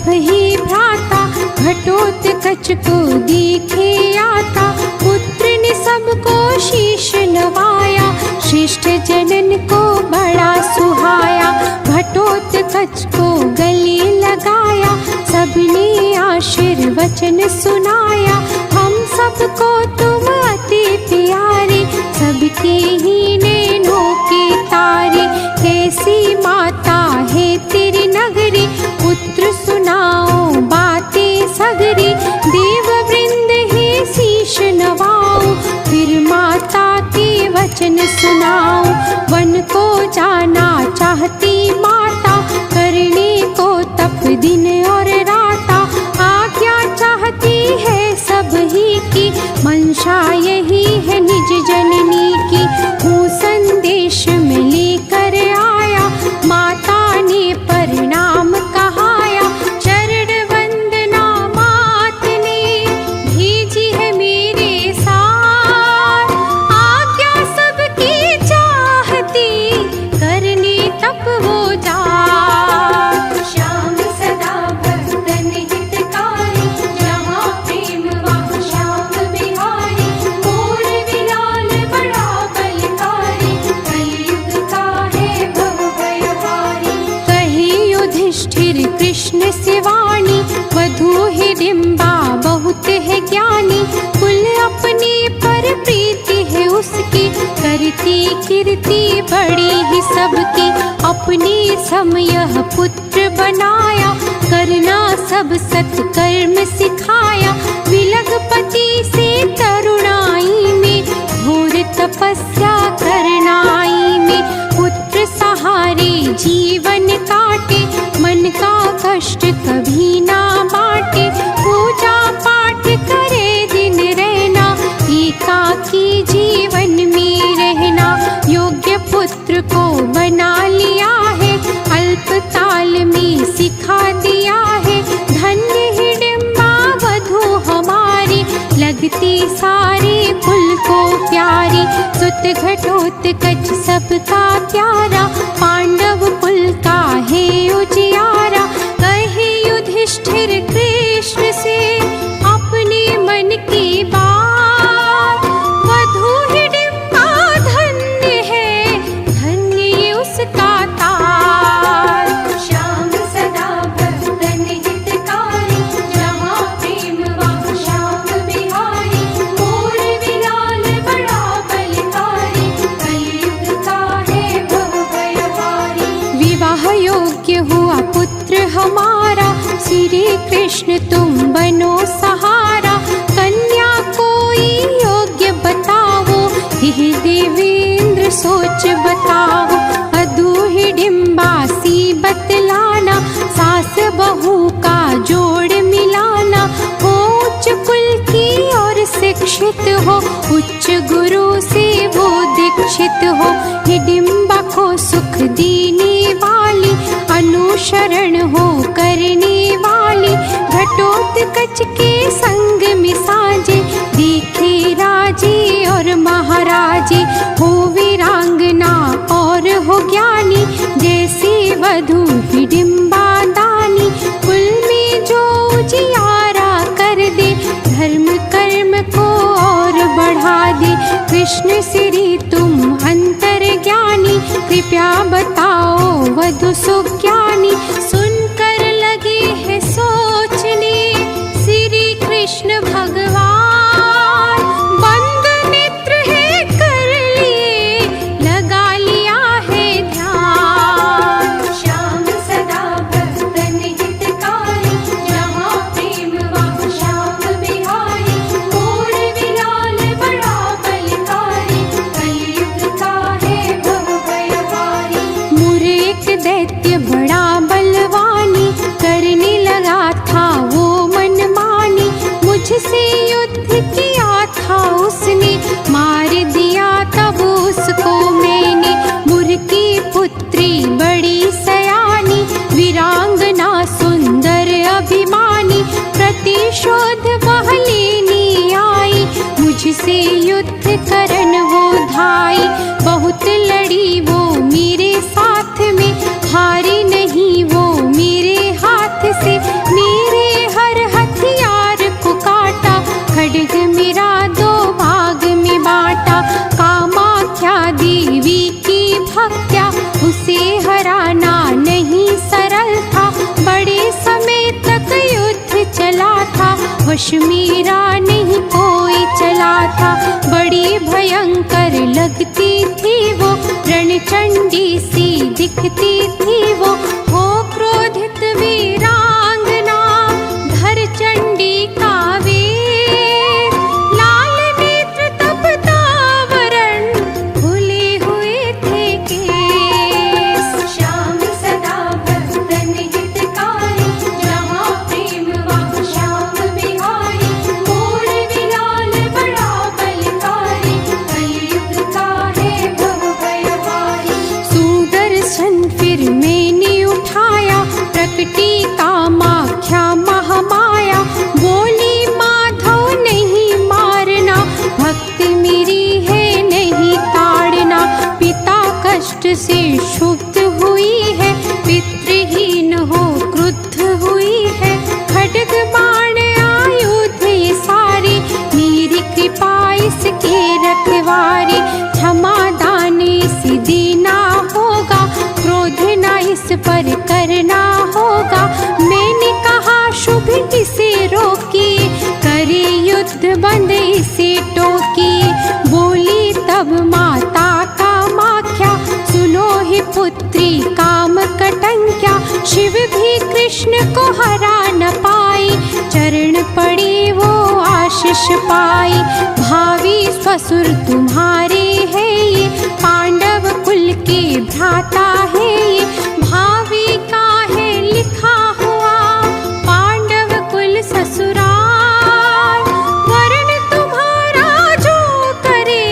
सब ही भ्राता घटोत्कच को देखे आता। पुत्र ने सबको शीश नवाया, श्रेष्ठ जनन को बड़ा सुहाया। घटोत्कच को गले लगाया, सबने आशीर्वचन सुनाया। हम सबको तुम अति प्यारे, सबके ही नैनों के तारे। कैसी माता है तेरी नगरी, पुत्र सुनाओ बातें सगरी। देव वृंद है शीश नवाओ, फिर माता के वचन सुनाओ। वन को जाना चाहती माता, करने को तप दिन और राता। आज्ञा चाहती है सब ही की, मंशा यही है निज जननी की। वो संदेश में लेकर आया, माता ने प्रणाम कहाया। चरण वंदना मात ने भेजी है मेरे साथ। आज्ञा सबकी चाहती, करने तप वो जा। श्याम सदा भक्तन हितकारी, जहाँ प्रेम वहाँ श्याम बिहारी। मोर विलाल बड़ा बलकारी, कलयुग का है भव भयहारी। कहे युधिष्ठिर कृष्ण से वाणी, वधू हिडिंबा बहुत है ज्ञानी। कुल अपने पर प्रीति है उसकी, करती कीर्ति बड़ी ही सबकी। अपने समय पुत्र बनाया, करना सब सत्कर्म सिखाया। विलगपति से तरुणाई में, घोर तपस्या करनाई में। पुत्र सहारे जीवन काटे, मन का कष्ट कभी ना बाटे। पूजा पाठ करे दिन रहना, एकाकी जीवन में रहना। योग्य पुत्र को बना लिया है, अल्पकाल में सिखा दिया है। धन्य हिडिंबा वधू हमारी, लगती सारे कुल को प्यारी। सुत घटोत्कच सबका प्यारा, पांडव कुल का है उजियारा। कहे युधिष्ठिर कृष्ण से अपने मन की बात। वधू हिडिंबा धन्य है, धन्य उसका तार। श्याम सदा भक्तन हितकारी, जहाँ प्रेम वहाँ श्याम बिहारी। मोर विलाल बड़ा बलकारी, कलयुग का है भव भयहारी। विवाह योग्य हुआ पुत्र हमारा, श्री कृष्ण तुम बनो सहारा। कन्या कोई योग्य बताओ, हे देवेंद्र सोच बताओ। वधू हिडिंबा सी बतलाना, सास बहू का जोड़ मिलाना। हो उच्च कुल की और शिक्षित हो, उच्च गुरु से वो दीक्षित हो। हिडिंबा को सुख देने वाली, अनुसरण हो करने वाली। घटोत्कच के संग में साजे, देखे राजे और महाराजे। हो वीरांगना और हो ज्ञानी, जैसे वधू हिडिंबा दानी। कुल में जो उजियारा कर दे, धर्म कर्म को और बढ़ा दे। कृष्ण श्री तुम अंतर ज्ञानी, कृपया बताओ वधु सुज्ञानी। सुनकर लगे है सोचने श्री कृष्ण भगवान। बंद नेत्र है कर लिए, लगा लिया है ध्यान। श्याम सदा भक्तन हितकारी, जहाँ प्रेम वहाँ श्याम बिहारी। मोर विलाल बड़ा बलकारी, कलयुग का है भव भयहारी। मुरे एक दैत्य बड़ा बलवानी, करने लगा था वो मनमानी। मुझसे युद्ध किया था उसने, मार दिया तब उसको मैंने। मुर की पुत्री बड़ी सयानी, वीरांगना सुंदर अभिमानी। प्रतिशोध वह लेने आई, मुझसे युद्ध करन वो धाई। बहुत लड़ी वो मेरे साथ में, हारी नहीं वो मेरे हाथ से। लगती थी वो, रणचंडी सी दिखती थी वो। हो क्रोधित वीरांगना धर चंडी का वेग, लाल नेत्र तपता वरण खुले हुए थे केस। श्याम सदा भक्तन हितकारी, जहाँ प्रेम वहाँ श्याम बिहारी। मोर विलाल बड़ा बलकारी, कलयुग का है भव भयहारी। सुदर्शन फिर मैंने उठाया, प्रकटी कामाख्या महामाया। बोली माधव नहीं मारना, भक्त मेरी है नहीं ताड़ना। पिता कष्ट से क्षुब्ध हुई है, पितृहीन हो क्रुद्ध हुई है। खड्ग बाण आयुध ये सारी, मेरी कृपा इसके रखवारी। क्षमा दान इस देना होगा, क्रोध न इस पर करना होगा। मैंने कहा शुभ इसे रोकिए, करे युद्ध बंद इसे टोकिए। बोली तब माता कामाख्या, सुनो ही पुत्री काम कटंक्या। शिव भी कृष्ण को हरा न पाई, चरण पड़े वो आशीष पाई। भावी ससुर तुम्हारे है ये, पांडव कुल के भ्राता है ये। भावी का है लिखा हुआ, पांडव कुल ससुराल। वर्ण तुम्हारा जो करे,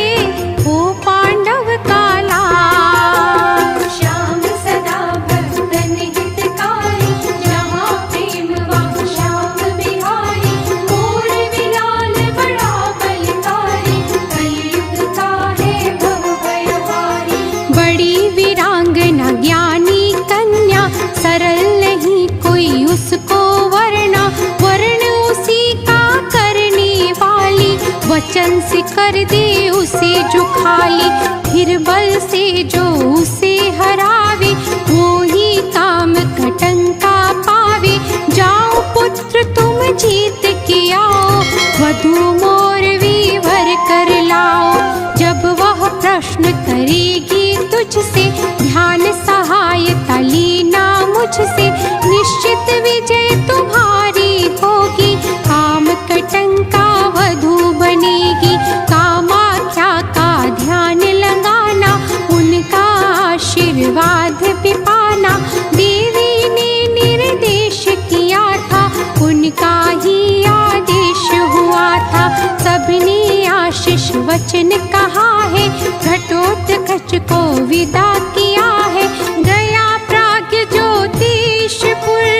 वो पांडव का लाल। श्याम सदा भक्तन हितकारी, जहाँ प्रेम वहाँ श्याम बिहारी। मोर विलाल बड़ा बलकारी, कलयुग का है भव भयहारी। बड़ी वीरांगना ज्ञानी कन्या, सरल नहीं कोई उसको वरना। वर्ण उसी का करने वाली, वचन से कर दे उसे जो खाली। फिर बल से जो उसे हरावे, वो ही काम कटंका पावे। जाओ पुत्र तुम जीत के आओ, वधू मोर वीवर कर लाओ। जब वह प्रश्न करेगी तुझसे, ध्यान सहायता लेना मुझसे। निश्चित विजय तुम्हारी होगी, काम कटंका वधू बनेगी। कामाख्या का ध्यान लगाना, उनका आशीर्वाद भी पाना। देवी ने निर्देश किया था, उनका ही आदेश हुआ था। सबने आशीष वचन कहा है, घटोत्कच को विदा किया है। गया प्राज्ञ ज्योतिषपुर,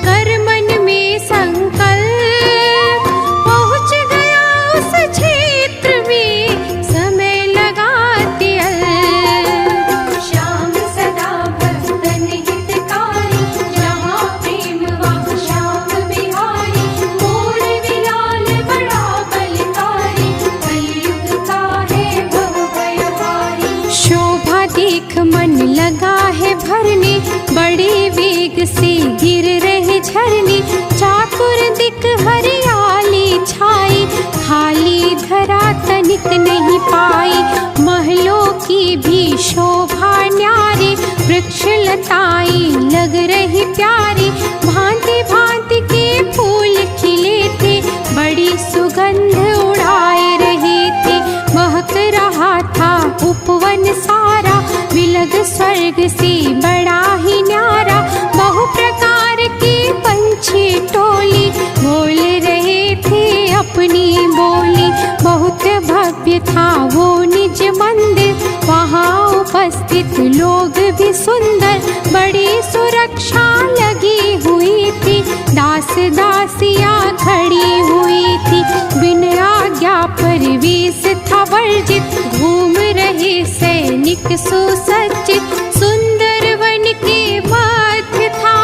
कर मन में संकल्प। पहुँच गया उस क्षेत्र में, समय लगाते अल्प। श्याम सदा भक्तन हितकारी, जहाँ प्रेम वहाँ श्याम बिहारी। मोर विलाल बड़ा बलकारी, कलयुग का है भव भयहारी। शोभा देख मन लगा है भरने, बड़े वेग से गिर रहे झरने। चातुर दिक हरियाली छाई, खाली धरा तनिक नहीं पाई। महलों की भी शोभा न्यारी, वृक्ष लताएं लग रही प्यारी। भांति भांति के फूल खिले थे, बड़ी सुगंध उड़ाए रहे थे। महक रहा था उपवन सारा, विलग स्वर्ग से बड़ा ही न्यारा। बहु प्रकार के पंछी टोली, बोल रहे थे अपनी बोली। बहुत भव्य था वो निज मंदिर, वहाँ उपस्थित लोग भी सुंदर। बड़ी सुरक्षा लगी हुई थी, दास दासियाँ खड़ी हुई थी। बिन आज्ञा प्रवेश था वर्जित, घूम रहे सैनिक सुसज्जित। सुंदर वन के मध्य था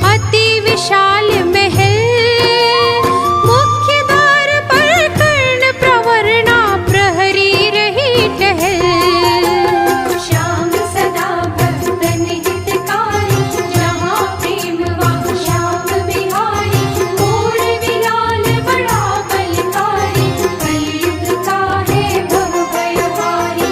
अति विशाल महल, मुख्य द्वार पर कर्ण प्रवरना प्रहरी रही टहल। श्याम सदा भक्तन हितकारी, जहाँ प्रेम वहाँ श्याम बिहारी। मोर विलाल बड़ा बलकारी, कलयुग का है भव भयहारी।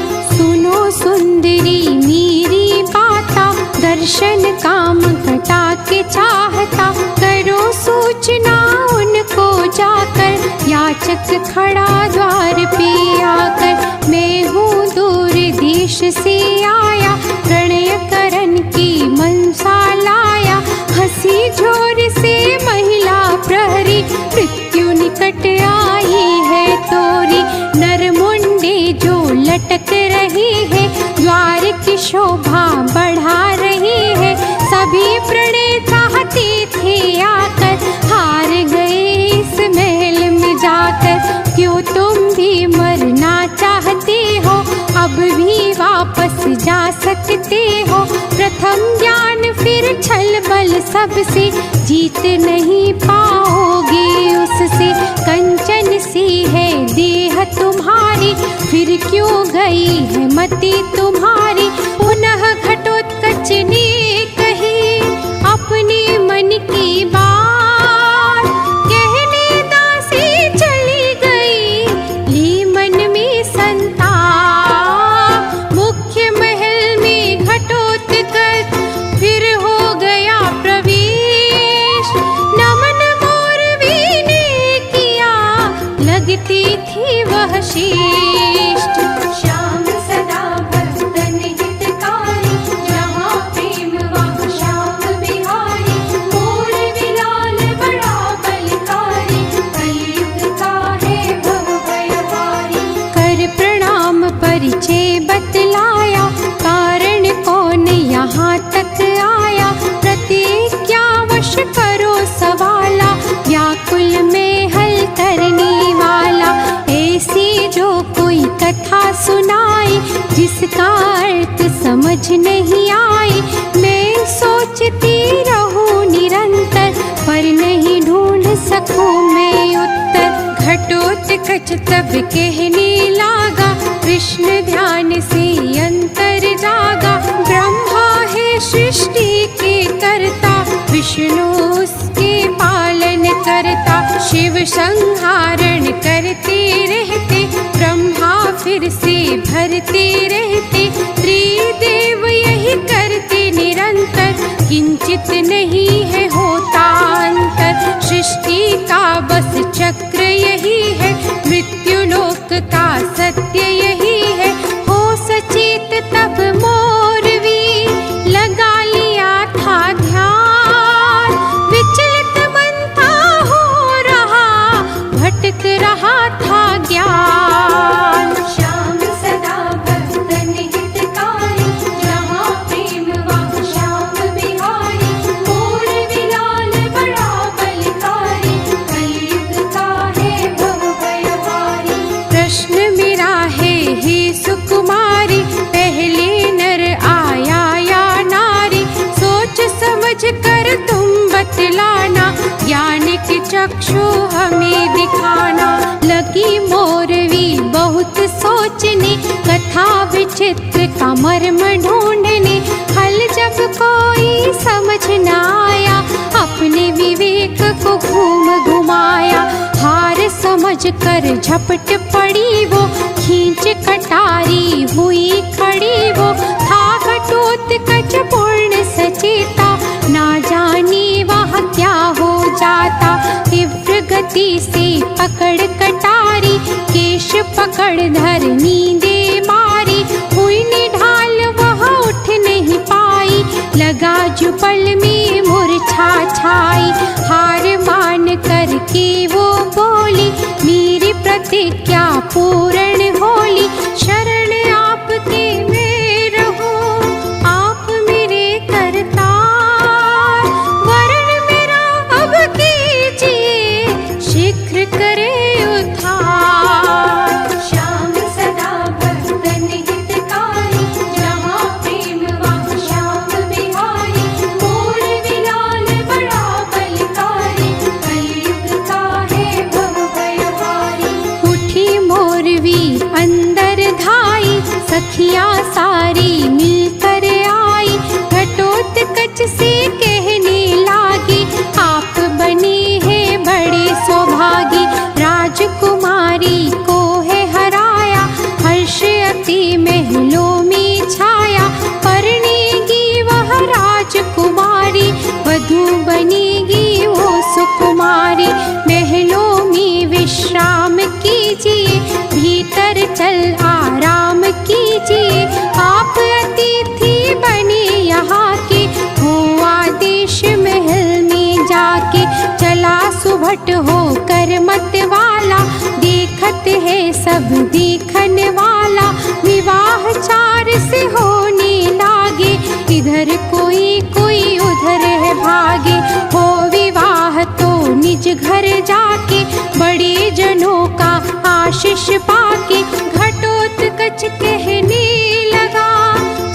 सूचना उनको जाकर, याचक खड़ा द्वार पे आकर। मैं हूँ दूर देश से आया, प्रणय करन की मनसा लाया। हंसी जोर से महिला प्रहरी, मृत्यु निकट आई है तोरी। नरमुंडे जो लटक रही है, द्वार की शोभा बढ़ा रही है। सभी प्रणय चाहते थे आकर, हार गए इस महल में जाकर। क्यों तुम भी मरना चाहते हो, अब भी वापस जा सकते हो। प्रथम ज्ञान फिर छल बल सबसे, जीत नहीं पाओगे उससे। कंचन सी है देह तुम्हारी, फिर क्यों गई है मति तुम्हारी। पुनः घटोत्कच ने कही अपने मन की बात, कहने दासी चली गई ली मन में संताप। मुख्य महल में घटोत्कच फिर हो गया प्रवेश। नमन मोरवी ने किया, लगती थी वह श्रेष्ठ। श्याम सदा भक्तन हितकारी, जहाँ प्रेम वहाँ श्याम बिहारी। मोरवी लाल बड़ा बलकारी, कलयुग का है भव भयहारी। कर प्रणाम परिचय बतलाया, कारण कौन यहाँ तक आया। प्रतिज्ञावश करो सवाला, व्याकुल में हल करने वाला। ऐसी जो कोई कथा सुनाए, जिसका अर्थ समझ नहीं आए। मैं सोचती रहूं निरंतर, पर नहीं ढूंढ सकूं मैं उत्तर। घटोत्कच तब कहने लागा, कृष्ण ध्यान से अंतर जागा। ब्रह्मा है सृष्टि के कर्ता, विष्णु उसके पालन करता। शिव संहारण करते रहते, ब्रह्मा फिर से भरते रहते। त्रिदेव यही करते निरंतर, किंचित नहीं है होता अंतर। सृष्टि का बस चक्र यही है, मृत्यु लोक का सत्य यही है। हो सचेत तब मोरवी, लगा लिया था ध्यान। विचलित मन था हो रहा, भटक रहा था ज्ञान। श्याम सदा भक्तन हितकारी, जहाँ प्रेम वहाँ श्याम बिहारी। मोरवी लाल बड़ा बलकारी, कलयुग का है भव भयहारी। प्रश्न मेरा है हे सुकुमारी, पहले नर आया या नारी। सोच समझ कर तुम बतलाना, ज्ञान के चक्षु हमें दिखाना। लगी मोरवी बहुत सोचने, कथा विचित्र का मर्म ढूंढने। हल जब कोई समझ न आया, अपने विवेक को घूम घुमाया। हार समझ कर झपट पड़ी वो, खींच कटारी हुई खड़ी वो। था घटोत्कच पूर्ण सचेता, ना जाने वहाँ क्या हो जाता। तीव्र गति से पकड़ कटारी, केश पकड़ धरनी दे मारी। हुई निढाल वह उठ नहीं पाई, लगा जुपल में मूर्छा छाई। हार मान करके वो बोली, मेरी प्रतिज्ञा पूर्ण होली। शरण आपके मैं रहूं, आप मेरे करतार। वरण मेरा अब कीजिए, शीघ्र करे उद्धार। श्याम सदा भक्तन हितकारी, जहाँ प्रेम वहाँ श्याम बिहारी। मोरवी लाल बड़ा बलकारी, कलयुग का है भव भयहारी। उठी मोरवी अंदर धाई, सखियाँ सारी मिलकर आई। घटोत्कच से कहने लागी, आप बने हैं बड़े सौभागी। राजकुमारी को है हराया, हर्ष अति महलों में छाया। परनेगी वह राजकुमारी, वधू बनेगी वो सुकुमारी। आशीष पाके घटोत्कच कहने लगा,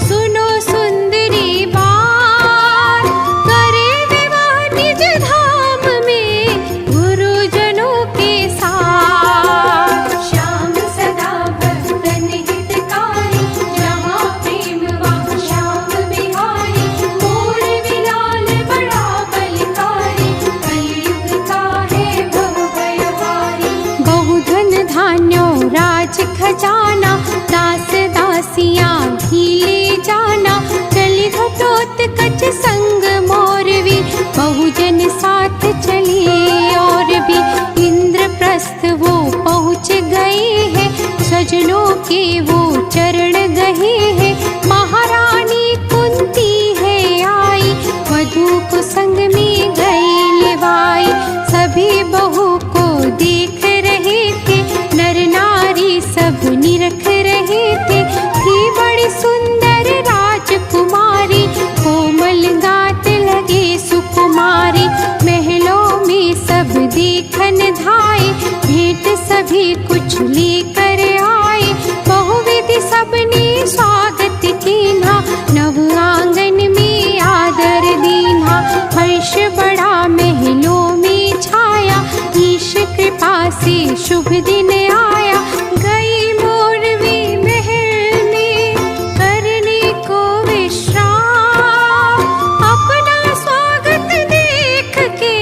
सुनो सुंदरी बात, करे विवाह निज धाम में गुरुजनों के साथ। श्याम सदा भक्तन हितकारी, जहाँ प्रेम वहाँ श्याम बिहारी। मोर विलाल बड़ा बलकारी, कलयुग का है भव भयहारी। बहुधन धान्यों राज खजाना, दास दासियां भी ले जाना। चली घटोत्कच संग मोरवी, बहुजन साथ चले और भी। इंद्रप्रस्थ वो पहुँच गए हैं, सजनों के वो चरण गए हैं। महारानी कुंती है आई, वधू को संग में गई लेवाई। सभी बहू को देख रहे थे, नर नारी सब निरख रहे थे। थी बड़ी सुंदर राजकुमारी, कोमल गात लगे सुकुमारी। महलों में सब देखन धाए, भेंट सभी कुछ लेकर आए। बहुविधि सबने स्वागत कीन्हा, नव आंगन में आदर दीन्हा। हर्ष बड़ा महलों में छाया, ईश कृपा से शुभ दिन आया। गई मोरवी महल में करने को विश्राम, अपना स्वागत देख के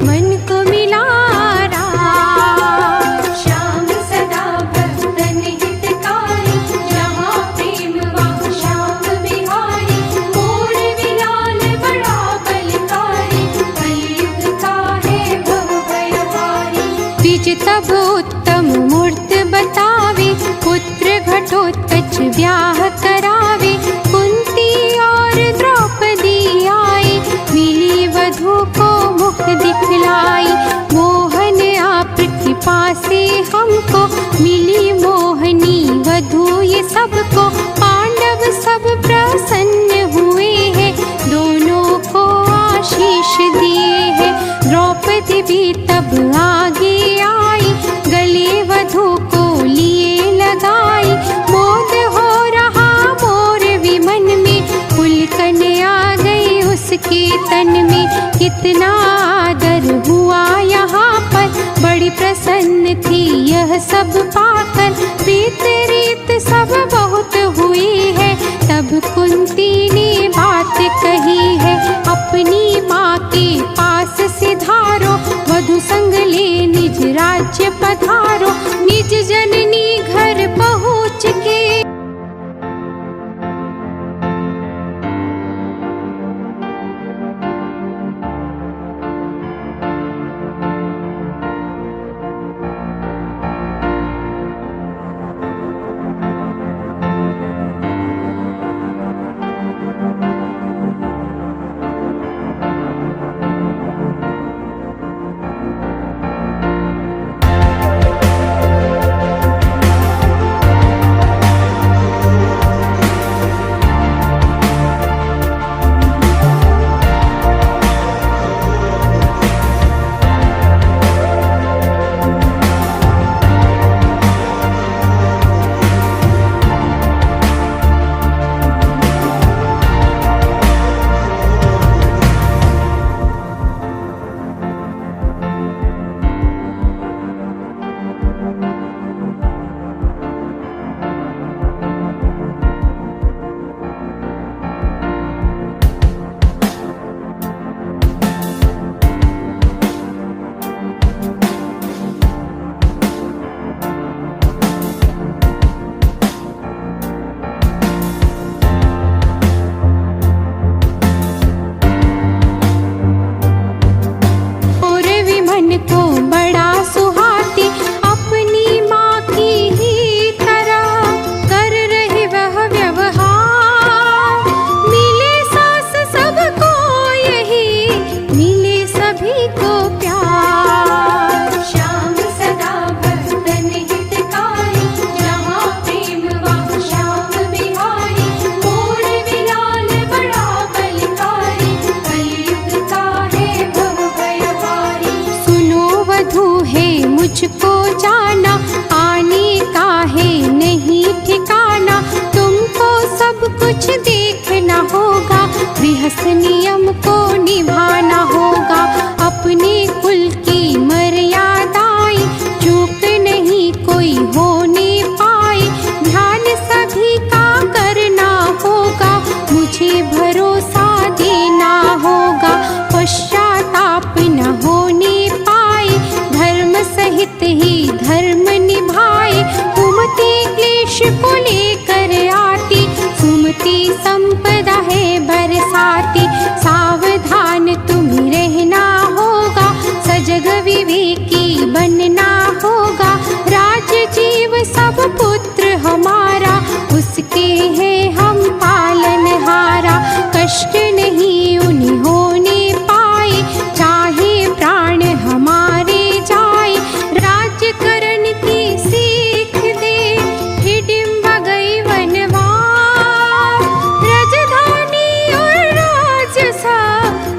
मन को मिला राम। श्याम सदा भक्तन हितकारी, जहाँ प्रेम वहाँ श्याम बिहारी। मोर विलाल बड़ा बलकारी, कलयुग का है भव भयहारी। द्विज तब उत्तम मूर्त बतावे, पुत्र घटोत्कच ब्याह करावे। कुंती और द्रौपदी आई, मिली वधू को मुख दिखलाई। मोहन आप कृपा से हमको, मिली मोहनी वधू ये सबको। पांडव सब प्रसन्न हुए हैं, दोनों को आशीष दिए हैं। द्रौपदी भी तब आगे आई, गले वधू को लिए लगाई। मोद हो रहा मोर विमन में, पुलकन आ गई उसके तन में। कितना आदर हुआ यहाँ पर, बड़ी प्रसन्न थी यह सब पाकर। प्रीत रीत सब बहुत हुई है, तब कुंती ने बात कही है। अपनी माँ के पास सिधारो, वधु संग ले निज राज्य पधारो। निज जननी घर पहुँच के हमारा, उसके हैं हम पालनहारा। कष्ट नहीं उन्हें होने पाए, चाहे प्राण हमारे जाए। राज्य करन की सीख दे, हिडिंबा गई वनवास। राजधानी और राजसा,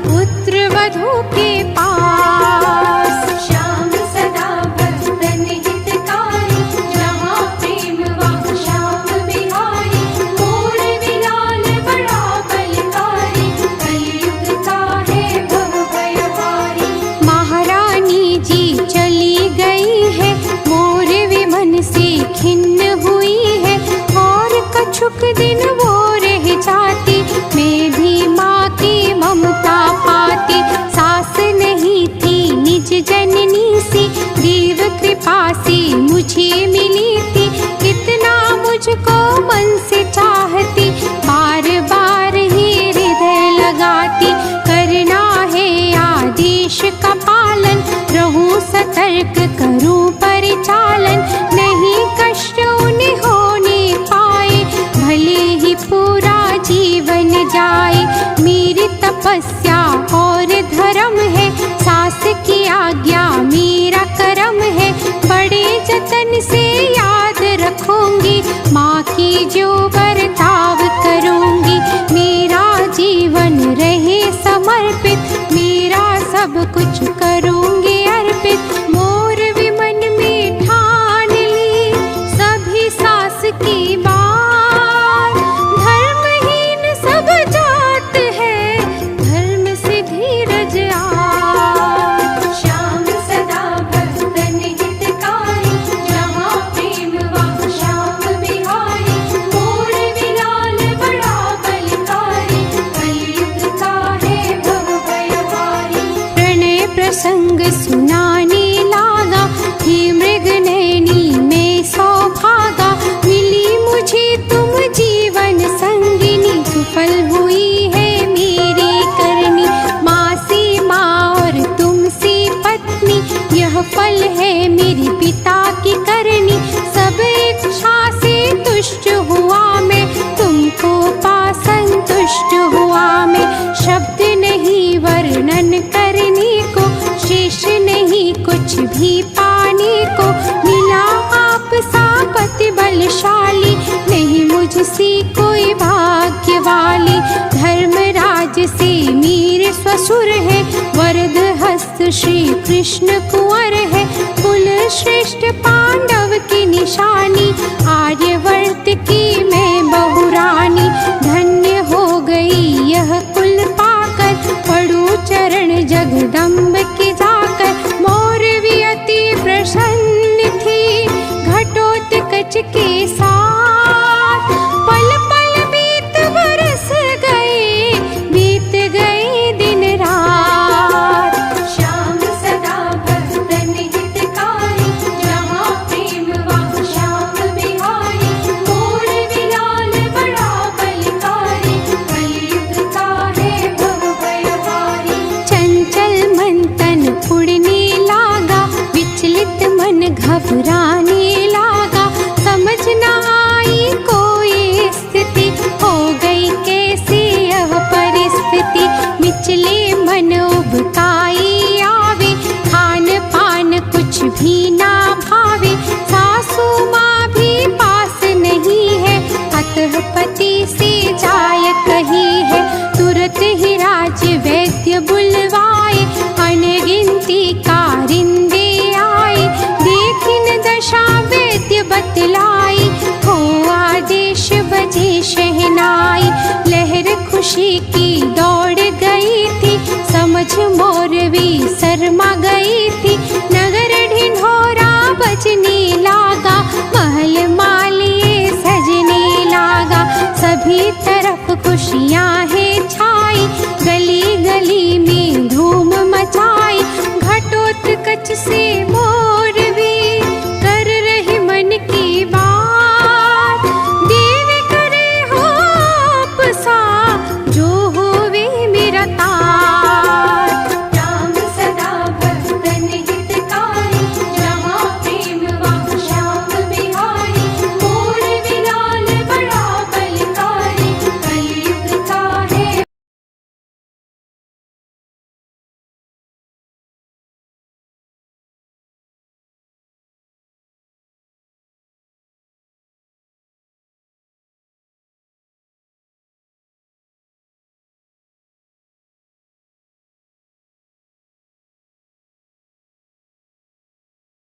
पुत्र वधू के पास। श्याम सदा भक्तन हितकारी, जहाँ प्रेम वहाँ श्याम बिहारी। मोर बिलाल बड़ा बलकारी, कलयुग का है भव भयहारी। महारानी जी चली गई है, मोर विमन से खिन्न हुई है। और कछुक दिन वो रह जाती, मैं भी माँ की ममता पाती। सास नहीं थी निज जननी सी, देव कृपा से मुझे मिली थी। कितना मुझको मन से चाहती, बार बार ही हृदय लगाती। करना है आदेश का पालन, रहूं सतर्क करूं परिचालन। नहीं कष्ट उन्हें होने पाए, भले ही पूरा जीवन जाए। मेरी तपस्या और धर्म है, सास की आज्ञा मेरा कर्म है। बड़े जतन से याद रखूंगी, माँ की जो बर्ताव करूंगी। मेरा जीवन रहे समर्पित, मेरा सब कुछ करूंगी अर्पित। मोर विमन में ठान ली सभी सास की बात। धर्महीन सब जात है, धर्म से धीरज आत। श्याम सदा भक्तन हितकारी, जहाँ प्रेम वहाँ श्याम बिहारी। मोर बिलाल बड़ा बलकारी, कलयुग का है भव भयहारी। प्रणय प्रसंग सुनाने लागा, हे मृगनयनी मैं सौभागा। मिली मुझे तुम जीवन संगिनी, सुफल हुई है मेरी करनी। माँ सी माँ और तुम सी पत्नी, यह फल है मेरी पिता की करनी। सब इच्छा से तुष्ट हुआ मैं, तुमको पा संतुष्ट हुआ मैं। शब्द नहीं वर्णन करने को, शेष नहीं कुछ भी पाने को। मिला आप सा पति बलशाली, नहीं मुझसे कोई भाग्यवाली। धर्मराज से मेरे ससुर है, वरद हस्त श्री कृष्ण कुंवर है। कुल श्रेष्ठ पांडव की निशानी, आर्यवर्त की मैं बहुरानी। धन्य हो गई यह कुल पाकर, पड़ू चरण जगदम्ब के जाकर। मोर भी अति प्रसन्न थी, घटोत्कच के साथ। पल पल बीत बरस गए, बीत गए दिन रात। श्याम सदा भक्तन हितकारी, जहाँ प्रेम वहाँ श्याम बिहारी। मोर बिलाल बड़ा बलकारी, कलयुग का है भव भयहारी। चंचल मन तन उड़ने लागा, विचलित मन घबराने लागा। समझ न आई कोई स्थिति, हो गई कैसे यह परिस्थिति। विचले मन उबकाई आवे, खान पान कुछ भी ना भावे। सासू माँ भी पास नहीं है, अतः पति से जाय कही है। तुरत ही राज वैद्य बुलवाए, अनगिनती कारिंदे आए। देखिन दशा वैद्य बतलाई, हो आदेश बजे शहनाई। लहर खुशी की दौड़ गई थी, समझ मोरवी शर्मा गई थी।